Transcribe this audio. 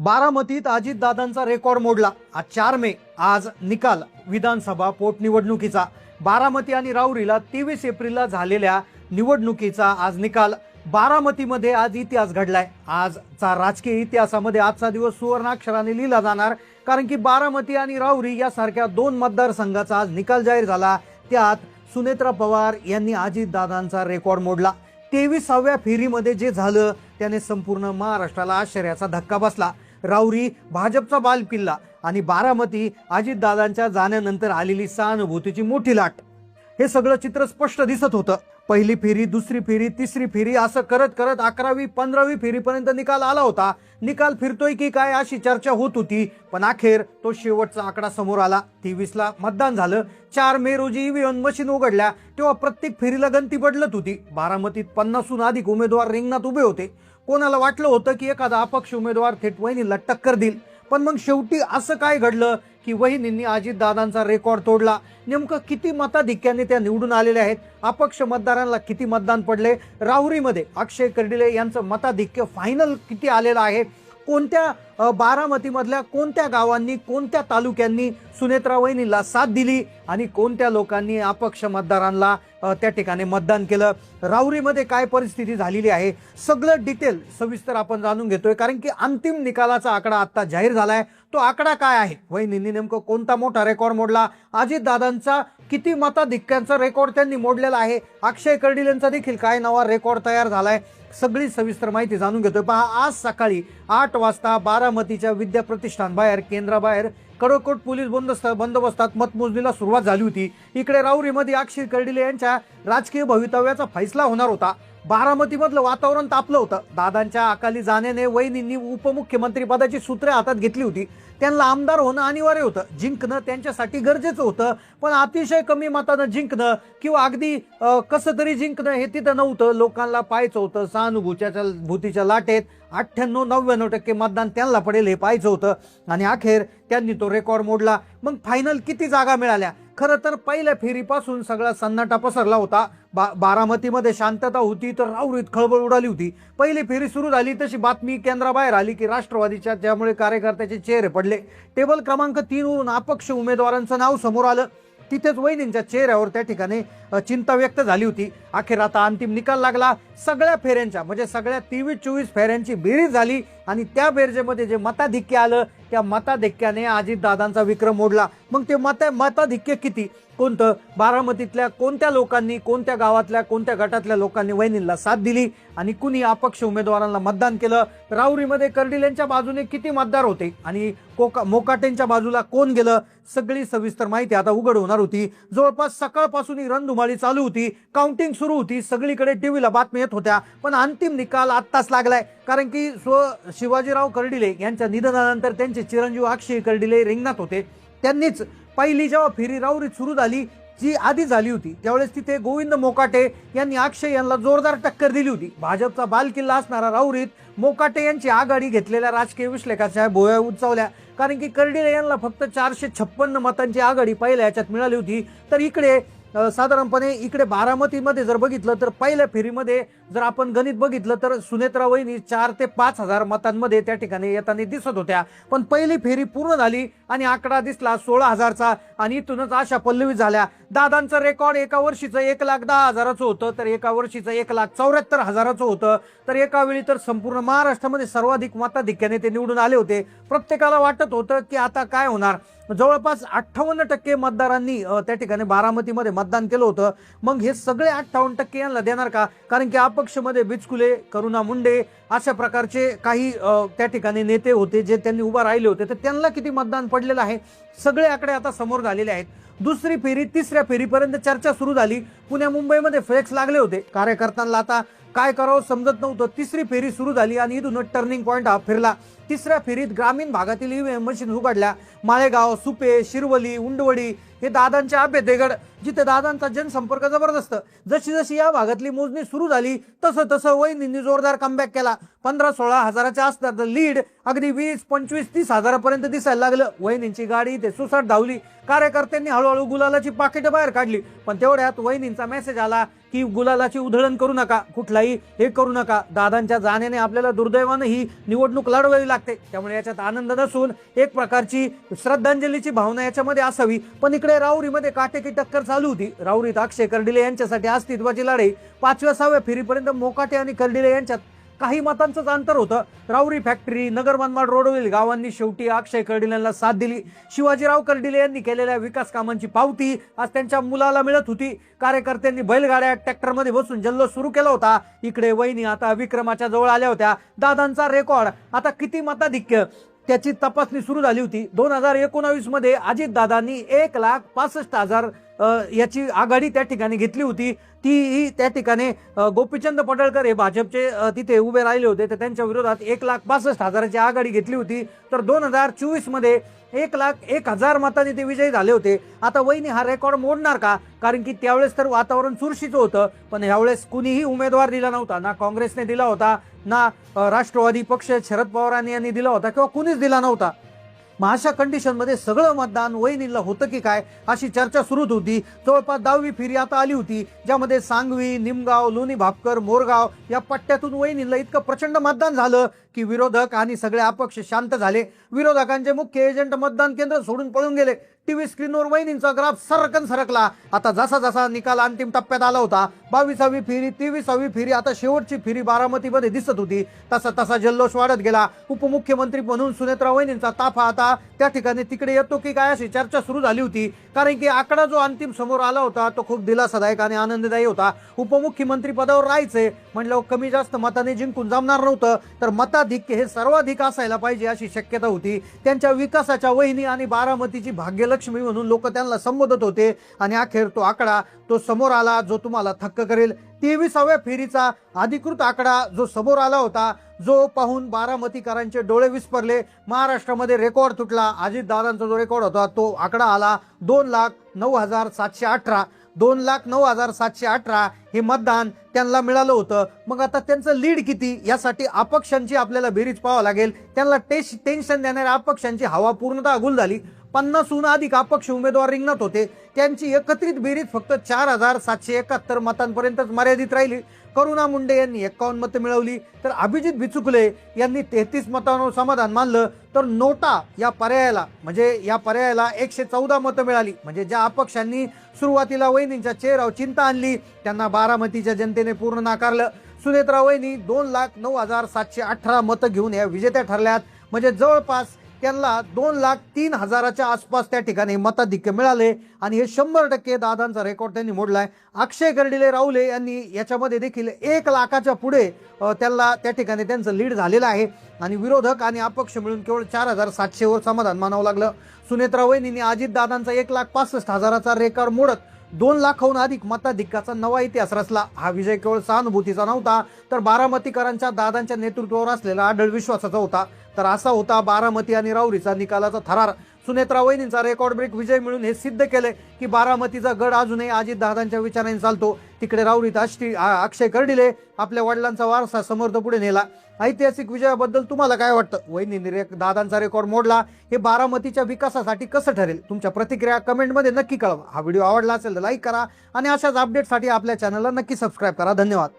बारामतीत अजितदादांचा रेकॉर्ड मोडला। आज 4 मे आज निकाल विधानसभा पोटनिवडणुकीचा। बारामती आणि राऊरीला 23 एप्रिलला झालेल्या निवडणुकीचा आज निकाल। बारामतीमध्ये आज इतिहास घडलाय। आजचा राजकीय इतिहासामध्ये आजचा दिवस सुवर्णाक्षराने लिहिला जाणार, कारण की बारामती आणि राऊरी यासारख्या दोन मतदारसंघाचा आज निकाल जाहीर झाला। त्यात सुनेत्रा पवार यांनी अजितदादांचा रेकॉर्ड मोडला। 23व्या फेरीमध्ये जे झालं त्याने संपूर्ण महाराष्ट्राला आश्चर्याचा धक्का बसला। राऊरी भाजपचा बालकिल्ला आणि बारामती अजितदादांच्या जाण्यानंतर आलेली सहानुभूतीची मोठी लाट, हे सगळं चित्र स्पष्ट दिसत होतं। पहिली फेरी, दुसरी फेरी, तिसरी फेरी असं करत करत 11वी 15वी फेरीपर्यंत निकाल आला होता। निकाल फिरतोय की काय अशी चर्चा होत होती, पण अखेर तो शेवटचा आकडा समोर आला। 23ला मतदान झालं। 4 मे रोजी ईव्हीएम मशीन उघडल्या तेव्हा प्रत्येक फेरीला गणती बदलत होती। बारामतीत 50हून अधिक उमेदवार रिंगणात उभे होते। कोणाला वाटलं होतं की एखादा अपक्ष उमेदवार थेट वहिनीला टक्कर देईल, पण मग शेवटी असं काय घडलं की वहिनींनी अजितदादांचा रेकॉर्ड तोडला। नेमकं किती मताधिक्याने त्या निवडून आलेल्या आहेत? अपक्ष मतदारांना किती मतदान पडले? राहुरीमध्ये अक्षय कर्डिले यांचं मताधिक्य फायनल किती आलेलं आहे? कोणत्या बारामतीमधल्या कोणत्या गावांनी, कोणत्या तालुक्यांनी सुनेत्रा वहिनीला साथ दिली आणि कोणत्या लोकांनी अपक्ष मतदारांना त्या ठिकाणी मतदान केलं? राहुरीमध्ये काय परिस्थिती झालेली आहे, सगळं डिटेल सविस्तर आपण जाणून घेतोय, कारण की अंतिम निकालाचा आकडा आता जाहीर झालाय। तो आकडा काय आहे? वहिनींनी नेमकं कोणता मोठा रेकॉर्ड मोडला? अजितदादांचा किती मताधिक्यांचा रेकॉर्ड त्यांनी मोडलेला आहे? अक्षय कर्डिलेंचा देखील काय नवा रेकॉर्ड तयार झालाय? सगळी सविस्तर माहिती जाणून घेतोय। पहा, आज सकाळी 8 वाजता बारामतीच्या विद्या प्रतिष्ठान बाहेर, केंद्राबाहेर कडकोट पोलीस बंदोबस्तात मतमोजणीला सुरुवात झाली होती। इकडे राऊरीमध्ये अक्षय कर्डिले यांच्या राजकीय भवितव्याचा फैसला होणार होता। बारामतीमधलं वातावरण तापलं होतं। दादांच्या अकाली जाण्याने वहिनींनी उपमुख्यमंत्री पदाची सूत्रे हातात घेतली होती। त्यांना आमदार होणं अनिवार्य होतं, जिंकणं त्यांच्यासाठी गरजेचं होतं, पण अतिशय कमी मतानं जिंकणं किंवा अगदी कसं तरी जिंकणं हे तिथं नव्हतं। लोकांना पाहायचं होतं सहानुभूतीच्या लाटेत 98-99% मतदान त्यांना पडेल हे पाहायचं होतं, आणि अखेर त्यांनी तो रेकॉर्ड मोडला। मग फायनल किती जागा मिळाल्या? खरं तर पहिल्या फेरीपासून सगळा सन्नाटा पसरला होता। बारामतीमध्ये शांतता होती तर राऊरीत खळबळ उडाली होती। पहिली फेरी सुरू झाली तशी बातमी केंद्राबाहेर आली की राष्ट्रवादीच्या, त्यामुळे कार्यकर्त्याचे चेहरे पडले। टेबल क्रमांक 3 वरून अपक्ष उमेदवारांचं नाव समोर आलं। तिथेच वहिनींच्या चेहऱ्यावर त्या ठिकाणी चिंता व्यक्त झाली होती। अखेर आता अंतिम निकाल लागला। सगळ्या फेऱ्यांच्या म्हणजे सगळ्या 23-24 फेऱ्यांची बेरीज झाली आणि त्या बेरजेमध्ये जे मताधिक्य आलं त्या मताधिक्याने अजितदादांचा विक्रम मोडला। मग ते मताधिक्य किती? कोणतं? बारामतीतल्या कोणत्या लोकांनी, कोणत्या गावातल्या कोणत्या गटातल्या लोकांनी वहिनींना साथ दिली आणि कुणी अपक्ष उमेदवारांना मतदान केलं? राऊरीमध्ये कर्डिलेंच्या बाजूने किती मतदार होते आणि मोकाटेंच्या बाजूला कोण गेलं? सगळी सविस्तर माहिती आता उघड होणार होती। जवळपास सकाळपासून ही रणधुमाळी चालू होती, काउंटिंग सुरू होती, सगळीकडे टीव्हीला बातम्या येत होत्या, पण अंतिम निकाल आत्ताच लागलाय। कारण की शिवाजीराव कर्डिले यांच्या निधनानंतर त्यांचे चिरंजीव अक्षय कर्डिले रिंगणात होते। त्यांनीच पहिली जेव्हा फेरी राऊरीत सुरू झाली, जी आधी झाली होती, त्यावेळेस तिथे गोविंद मोकाटे यांनी अक्षय यांना जोरदार टक्कर दिली होती। भाजपचा बालकिल्ला असणारा राऊरीत मोकाटे यांची आघाडी घेतलेल्या राजकीय विश्लेषकाच्या भोवया उंचावल्या, कारण की कर्डिले यांना फक्त 456 मतांची आघाडी पहिल्या याच्यात मिळाली होती। तर इकडे साधारणपणे इकडे बारामतीमध्ये जर बघितलं तर पहिल्या फेरीमध्ये जर आपण गणित बघितलं तर सुनेत्रा वहिनी 4 ते 5 हजार मतांमध्ये त्या ठिकाणी येताना दिसत होत्या। पण पहिली फेरी पूर्ण झाली आणि आकडा दिसला 16,000चा, आणि इथूनच आशा पल्लवी झाल्या। दादांचं रेकॉर्ड एका वर्षीचं 1,10,000चं होतं, तर एका वर्षीचं 1,74,000चं होतं, तर एका वेळी तर संपूर्ण महाराष्ट्रामध्ये सर्वाधिक मताधिक्याने ते निवडून आले होते। प्रत्येकाला वाटत होतं की आता काय होणार। जवळपास 58% मतदारांनी त्या ठिकाणी बारामतीमध्ये मतदान केलं होतं। मग हे सगळे 58% यांना देणार का? कारण की अपक्षमध्ये बिचकुले, करुणा मुंडे अशा प्रकारचे काही त्या ठिकाणी नेते होते जे त्यांनी उभा राहिले होते, तर त्यांना किती मतदान पडलेलं आहे सगळे आकडे आता समोर झालेले आहेत। दुसरी फेरी, तिसऱ्या फेरीपर्यंत चर्चा सुरू झाली। पुण्या मुंबईमध्ये फ्लेक्स लागले होते, कार्यकर्त्यांना आता काय करावं समजत नव्हतं। तिसरी फेरी सुरू झाली आणि इथून टर्निंग पॉईंट हा फिरला। तिसऱ्या फेरीत ग्रामीण भागातील ईव्हीएम मशीन उघडल्या। माळेगाव, सुपे, शिरवली, उंडवडी हे दादांचे आंबेतेगड, जिथे दादांचा जनसंपर्क जबरदस्त। जशी जशी या भागातली मोजणी सुरू झाली तसं तसं वहिनींनी जोरदार कमबॅक केला। 15-16 हजाराच्या असणार लीड अगदी 20-25-30 हजारापर्यंत दिसायला लागलं। वहिनींची गाडी ते सुसाट धावली। कार्यकर्त्यांनी हळूहळू गुलालाची पाकिटं बाहेर काढली, पण तेवढ्यात वहिनींचा मेसेज आला की गुलालाची उधळण करू नका, कुठलाही हे करू नका. दादांच्या जाण्याने आपल्याला दुर्दैवानं ही निवडणूक लढवावी लागते, त्यामुळे याच्यात आनंद नसून एक प्रकारची श्रद्धांजलीची भावना याच्यामध्ये असावी. पण इकडे राऊरीमध्ये काटेकी टक्कर चालू होती. राऊरीत अक्षय कर्डिले यांच्यासाठी अस्तित्वाची लढाई 5व्या-6व्या फेरीपर्यंत मोकाटे आणि कर्डिले यांच्यात काही मतांचंच अंतर होतं. राऊरी फॅक्टरी, नगर मनमाड रोडवरील गावांनी शेवटी अक्षय कर्डिलेंना साथ दिली. शिवाजीराव कर्डिले यांनी केलेल्या विकास कामांची पावती आज त्यांच्या मुलाला मिळत होती. कार्यकर्त्यांनी बैलगाड्या ट्रॅक्टरमध्ये बसून जल्लोष सुरू केला होता. इकडे वहिनी आता विक्रमाच्या जवळ आल्या होत्या. दादांचा रेकॉर्ड आता किती मताधिक्य त्याची तपासणी सुरू झाली होती. 2019 मध्ये अजितदादांनी 1,65,000 याची आघाडी त्या ठिकाणी घेतली होती. ती त्या ठिकाणी गोपीचंद पडळकर हे भाजपचे तिथे उभे राहिले होते, तर त्यांच्या विरोधात 1,65,000ची आघाडी घेतली होती. तर 2024 मध्ये 1,01,000 मतांनी ते विजयी झाले होते. आता वहिनी हा रेकॉर्ड मोडणार का? कारण की त्यावेळेस तर वातावरण चुरशीचं होतं, पण यावेळेस कुणीही उमेदवार दिला नव्हता. ना काँग्रेसने दिला होता, ना राष्ट्रवादी पक्ष शरद पवार यांनी दिला होता, किंवा कुणीच दिला नव्हता. मग अशा कंडिशनमध्ये सगळं मतदान वहिनीला होतं की काय अशी चर्चा सुरू होती. जवळपास 10वी फेरी आता आली होती, ज्यामध्ये सांगवी, निमगाव, लोणी भापकर, मोरगाव या पट्ट्यातून वहिनीला इतकं प्रचंड मतदान झालं की विरोधक आणि सगळे अपक्ष शांत झाले. विरोधकांचे मुख्य एजंट मतदान केंद्र सोडून पळून गेले. टीव्ही स्क्रीनवर वहिनींचा ग्राफ सरकन सरकला. आता जसा जसा निकाल अंतिम टप्प्यात आला होता, 22वी फेरी, 23वी फेरी, आता शेवटची फेरी बारामतीमध्ये दिसत होती, तसा तसा जल्लोष वाढत गेला. उपमुख्यमंत्री म्हणून सुनेत्रा वहिनींचा ताफा आता त्या ठिकाणी तिकडे येतो की काय अशी चर्चा सुरू झाली होती. कारण की आकडा जो अंतिम समोर आला होता तो खूप दिलासादायक आणि आनंददायी होता. उपमुख्यमंत्री पदावर राहायचे म्हणलं कमी जास्त मताने जिंकून जमणार नव्हतं, तर मताधिक्य हे सर्वाधिक असायला पाहिजे अशी शक्यता होती. त्यांच्या विकासाच्या वहिनी आणि बारामतीची भाग्यलक्ष्मी म्हणून लोक त्यांना संबोधत होते. आणि अखेर तो आकडा तो समोर आला जो तुम्हाला थक्क करेल. 23व्या फेरीचा अधिकृत आकडा जो समोर आला होता, जो पाहून बारामतीकरांचे डोळे विस्परले. महाराष्ट्रामध्ये रेकॉर्ड तुटला. अजितदादांचा जो रेकॉर्ड होता तो आकडा आला 2,09,718. 2,09,718 हे मतदान त्यांना मिळालं होतं. मग आता त्यांचं लीड किती यासाठी अपक्षांची आपल्याला बेरीज पाहावं लागेल. त्यांना टेन्शन देणाऱ्या अपक्षांची हवा पूर्णतः गुल झाली. 50हून अधिक अपक्ष उमेदवार रिंगणात होते. त्यांची एकत्रित बेरीज फक्त 4,771 मतांपर्यंतच मर्यादित राहिली. करुणा मुंडे यांनी 51 मतं मिळवली, तर अभिजित बिचुकले यांनी 33 मतांवर समाधान मानलं. तर नोटा या पर्यायाला 114 मतं मिळाली. म्हणजे ज्या अपक्षांनी सुरुवातीला वहिनींच्या चेहऱ्यावर चिंता आणली त्यांना बारामतीच्या जनतेने पूर्ण नाकारलं. सुनेत्रा वहिनी 2,09,718 मतं घेऊन या विजेत्या ठरल्यात. म्हणजे जवळपास त्यांना 2,03,000च्या आसपास त्या ठिकाणी मताधिक्य मिळाले आणि हे 100% दादांचा रेकॉर्ड त्यांनी मोडलाय. अक्षय कर्डिले राऊले यांनी याच्यामध्ये देखील 1,00,000च्या पुढे त्यांना त्या ठिकाणी त्यांचं लीड झालेलं आहे. आणि विरोधक आणि अपक्ष मिळून केवळ 4,700 वर समाधान मानावं लागलं. सुनेत्रा वहिनींनी अजितदादांचा 1,65,000चा रेकॉर्ड मोडत 2,00,000हून अधिक मताधिक्याचा नवा इतिहास रचला. हा विजय केवळ सहानुभूतीचा नव्हता, तर बारामतीकरांच्या दादांच्या नेतृत्वावर असलेला अढळ विश्वासाचा होता. तर असा होता बारामती आणि राऊरीचा निकालाचा थरार. सुनेत्रा वहिनींचा रेकॉर्ड ब्रेक विजय मिळून हे सिद्ध केले की बारामतीचा गड अजूनही अजितदादांच्या विचाराने चालतो. तिकडे राऊरीत अक्षय कर्डिले आपल्या वडिलांचा वारसा समर्थ पुढे नेला. ऐतिहासिक विजयाबद्दल तुम्हाला काय वाटतं? वहिनींनी दादांचा रेकॉर्ड मोडला, हे बारामतीच्या विकासासाठी कसं ठरेल? तुमच्या प्रतिक्रिया कमेंटमध्ये नक्की कळवा. हा व्हिडिओ आवडला असेल तर लाईक करा आणि अशाच अपडेटसाठी आपल्या चॅनलला नक्की सबस्क्राईब करा. धन्यवाद.